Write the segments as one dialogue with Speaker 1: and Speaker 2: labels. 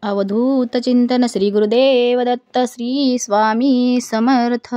Speaker 1: अवधूत चिंतन श्री गुरुदेव दत्त श्री स्वामी समर्थ.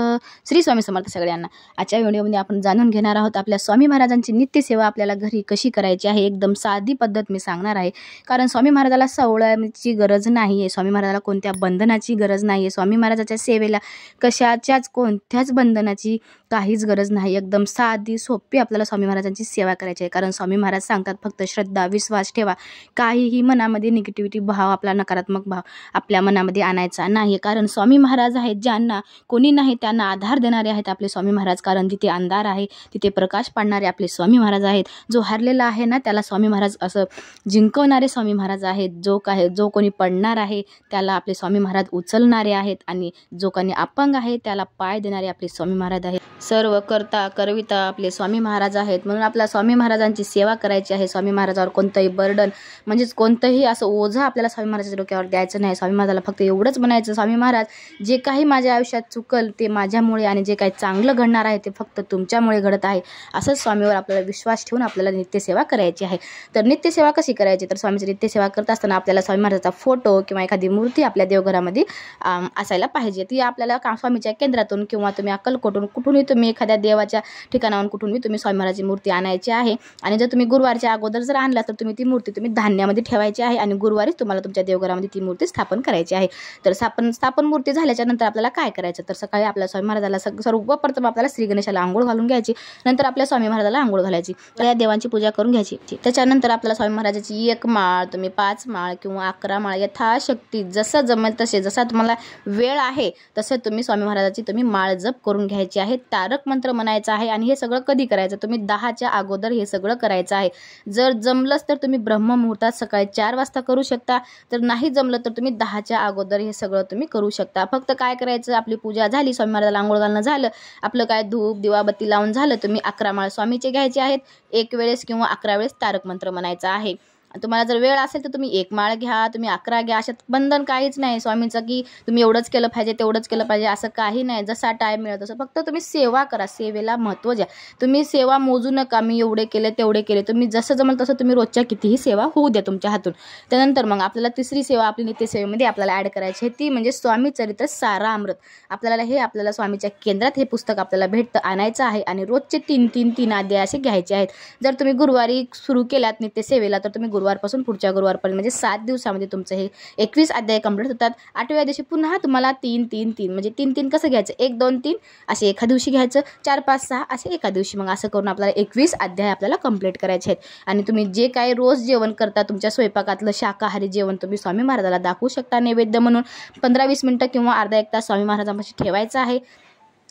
Speaker 1: श्री स्वामी समर्थ सगळ्यांना. आजच्या व्हिडिओमध्ये आपण जाणून घेणार आहोत आपल्या स्वामी महाराजांची नित्यसेवा आपल्याला घरी कशी करायची आहे. एकदम साधी पद्धत मी सांगणार आहे, कारण स्वामी महाराजाला सवलतीची गरज नाही आहे. स्वामी महाराजाला कोणत्या बंधनाची गरज नाही आहे. स्वामी महाराजाच्या सेवेला कशाच्याच कोणत्याच बंधनाची काहीच गरज नाही. एकदम साधी सोपी आपल्याला स्वामी महाराजांची सेवा करायची आहे. कारण स्वामी महाराज सांगतात फक्त श्रद्धा विश्वास ठेवा, काहीही मनामध्ये निगेटिव्हिटी भाव आपला नकारात्मक भाव आपल्या मनामध्ये आणायचा नाही. कारण स्वामी महाराज आहेत ज्यांना कोणी नाही त्यांना आधार देणारे आहेत आपले स्वामी महाराज. कारण जिथे अंधार आहे तिथे प्रकाश पाडणारे आपले स्वामी महाराज आहेत. जो हरलेला आहे ना त्याला स्वामी महाराज असं जिंकवणारे स्वामी महाराज आहेत. जो कोणी पडणार आहे त्याला आपले स्वामी महाराज उचलणारे आहेत, आणि जो कोणी अपंग आहे त्याला पाय देणारे आपले स्वामी महाराज आहेत. सर्व करता करविता आपले स्वामी महाराज आहेत. म्हणून आपल्या स्वामी महाराजांची सेवा करायची आहे. स्वामी महाराजावर कोणतंही बर्डन म्हणजेच कोणतंही असं ओझं आपल्याला स्वामी महाराजांच्या डोक्यावर द्यायचं नाही. स्वामी महाराजाला फक्त एवढंच म्हणायचं, स्वामी महाराज जे काही माझ्या आयुष्यात चुकल ते माझ्यामुळे, आणि जे काही चांगलं घडणार आहे ते फक्त तुमच्यामुळे घडत आहे. असंच स्वामीवर आपल्याला विश्वास ठेवून आपल्याला नित्यसेवा करायची आहे. तर नित्यसेवा कशी करायची, तर स्वामीची नित्यसेवा करत असताना आपल्याला स्वामी महाराजाचा फोटो किंवा एखादी मूर्ती आपल्या देवघरामध्ये असायला पाहिजे. ती आपल्याला स्वामीच्या केंद्रातून किंवा तुम्ही अक्कलकोटून कुठूनही तुम्ही एखाद्या देवाच्या ठिकाणाहून कुठूनही तुम्ही स्वामी महाराजांची मूर्ती आणायची आहे. आणि जर तुम्ही गुरुवारच्या अगोदर जर आणला तर तुम्ही ती मूर्ती धान्यामध्ये ठेवायची आहे, आणि गुरुवारीच तुम्हाला तुमच्या देवघरामध्ये ती मूर्ती स्थापन करायची आहे. तर स्थापन मूर्ती झाल्याच्या नंतर आपल्याला काय करायचं, तर सकाळी आपल्या स्वामी महाराजाला सर्वप्रथम आपल्याला श्री गणेशाला आंघोळ घालून घ्यायची. नंतर आपल्या स्वामी महाराजाला आंघोळ घालायची. तर या देवांची पूजा करून घ्यायची. त्याच्यानंतर आपल्याला स्वामी महाराजाची 1 माळ, तुम्ही 5 माळ किंवा 11 माळ यथाशक्ती जसं जमेल तसे, जसा तुम्हाला वेळ आहे तसं तुम्ही स्वामी महाराजाची माळ जप करून घ्यायची आहे. तारक मंत्र म्हणायचा आहे. आणि हे सगळं कधी करायचं, तुम्ही 10च्या अगोदर हे सगळं करायचं आहे. जर जमलंच तर तुम्ही ब्रह्ममुहूर्तात सकाळी 4 वाजता करू शकता. तर नाही जमलं तर तुम्ही 10च्या अगोदर हे सगळं तुम्ही करू शकता. फक्त काय करायचं, आपली पूजा झाली, स्वामी महाराजाला आंघोळ घालणं झालं, आपलं काय धूप दिवाबत्ती लावून झालं, तुम्ही 11 माळ स्वामीचे घ्यायचे आहेत. 1 वेळेस किंवा 11 वेळेस तारक मंत्र म्हणायचा आहे. तुम्हाला जर वेळ असेल तर तुम्ही 1 माळ घ्या, तुम्ही 11 घ्या. अशात बंधन काहीच नाही स्वामीचं की तुम्ही एवढंच केलं पाहिजे तेवढंच केलं पाहिजे असं काही नाही. जसा टाईम मिळत तसं फक्त तुम्ही सेवा करा. सेवेला महत्त्व द्या. तुम्ही सेवा मोजू नका, मी एवढे केले तेवढे केले. तुम्ही जसं जमेल तसं तुम्ही रोजच्या कितीही सेवा होऊ द्या तुमच्या हातून. त्यानंतर मग आपल्याला 3री सेवा आपली नित्यसेवेमध्ये आपल्याला ॲड करायची आहे. ती म्हणजे स्वामी चरित्र सारामृत. आपल्याला स्वामीच्या केंद्रात हे पुस्तक आपल्याला भेटतं, आणायचं आहे. आणि रोजचे 3 अध्याय असे घ्यायचे आहेत. जर तुम्ही गुरुवारी सुरू केलात नित्यसेवेला तर तुम्ही गुरुवारपासून पुढच्या गुरुवारपर्यंत म्हणजे 7 दिवसामध्ये तुमचं हे 21 अध्याय कंप्लीट होतात. 8व्या दिवशी पुन्हा तुम्हाला 3 म्हणजे 3 कसं घ्यायचं, 1 2 3 असे एका दिवशी घ्यायचं, 4 5 6 असे एका दिवशी. मग असं करून आपल्याला 21 अध्याय आपल्याला कंप्लीट करायचे आहेत. आणि तुम्ही जे काही रोज जेवण करता तुमच्या स्वयंपाकातलं शाकाहारी जेवण तुम्ही स्वामी महाराजाला दाखवू शकता नैवेद्य म्हणून. 15-20 मिनिटं किंवा अर्धा 1 तास स्वामी महाराजांपाशी ठेवायचं आहे.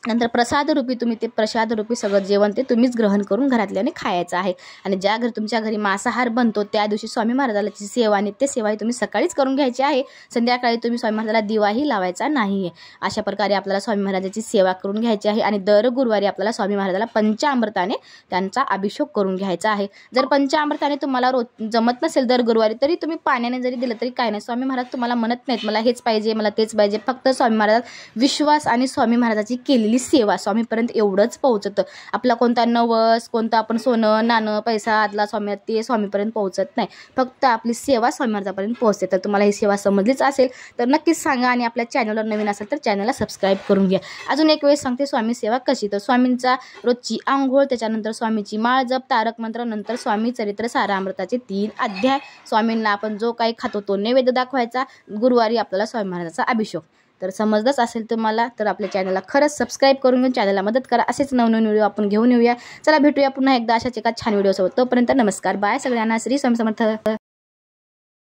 Speaker 1: नंतर प्रसाद रूपी तुम्ही ते प्रसाद रूपी सगळं जेवण ते तुम्हीच ग्रहण करून घरातल्याने खायचं आहे. आणि तुमच्या घरी मांसाहार बनतो त्या दिवशी स्वामी महाराजाची सेवा नित्यसेवा तुम्ही सकाळीच करून घ्यायची आहे. संध्याकाळी तुम्ही स्वामी महाराजाला दिवाही लावायचा नाही आहे. अशा प्रकारे आपल्याला स्वामी महाराजाची सेवा करून घ्यायची आहे. आणि दर गुरुवारी आपल्याला स्वामी महाराजाला पंचामृताने त्यांचा अभिषेक करून घ्यायचा आहे. जर पंचामृताने तुम्हाला रोज जमत नसेल दर गुरुवारी तरी तुम्ही पाण्याने जरी दिलं तरी काय नाही. स्वामी महाराज तुम्हाला म्हणत नाहीत मला हेच पाहिजे मला तेच पाहिजे. फक्त स्वामी महाराज विश्वास आणि स्वामी महाराजाची केलेली सेवा स्वामीपर्यंत एवढंच पोहोचतं. आपला कोणता नवस कोणता आपण सोनं नाणं पैसा आदला स्वामी ते स्वामीपर्यंत पोहोचत नाही. फक्त आपली सेवा स्वामी महाराजापर्यंत पोहोचते. तर तुम्हाला ही सेवा समजलीच असेल तर नक्कीच सांगा. आणि आपल्या चॅनलवर नवीन असेल तर चॅनलला सबस्क्राईब करून घ्या. अजून एक वेळेस सांगते स्वामी सेवा कशी, तर स्वामींचा रोजची आंघोळ, त्याच्यानंतर स्वामीची माळ जप, तारक मंत्र, नंतर स्वामी चरित्र सारामृताचे 3 अध्याय. स्वामींना आपण जो काही खातो तो नैवेद्य दाखवायचा. गुरुवारी आपल्याला स्वामी महाराजाचा अभिषेक. तर समजलंच असेल तुम्हाला तर आपल्या चॅनलला खरंच सबस्क्राईब करून घेऊन चॅनलला मदत करा. असेच नवनवीन व्हिडिओ आपण घेऊन येऊया. चला भेटूया पुन्हा एकदा अशाच एका छान व्हिडिओसोबत. तोपर्यंत नमस्कार, बाय सगळ्यांना. श्री स्वामी समर्थ.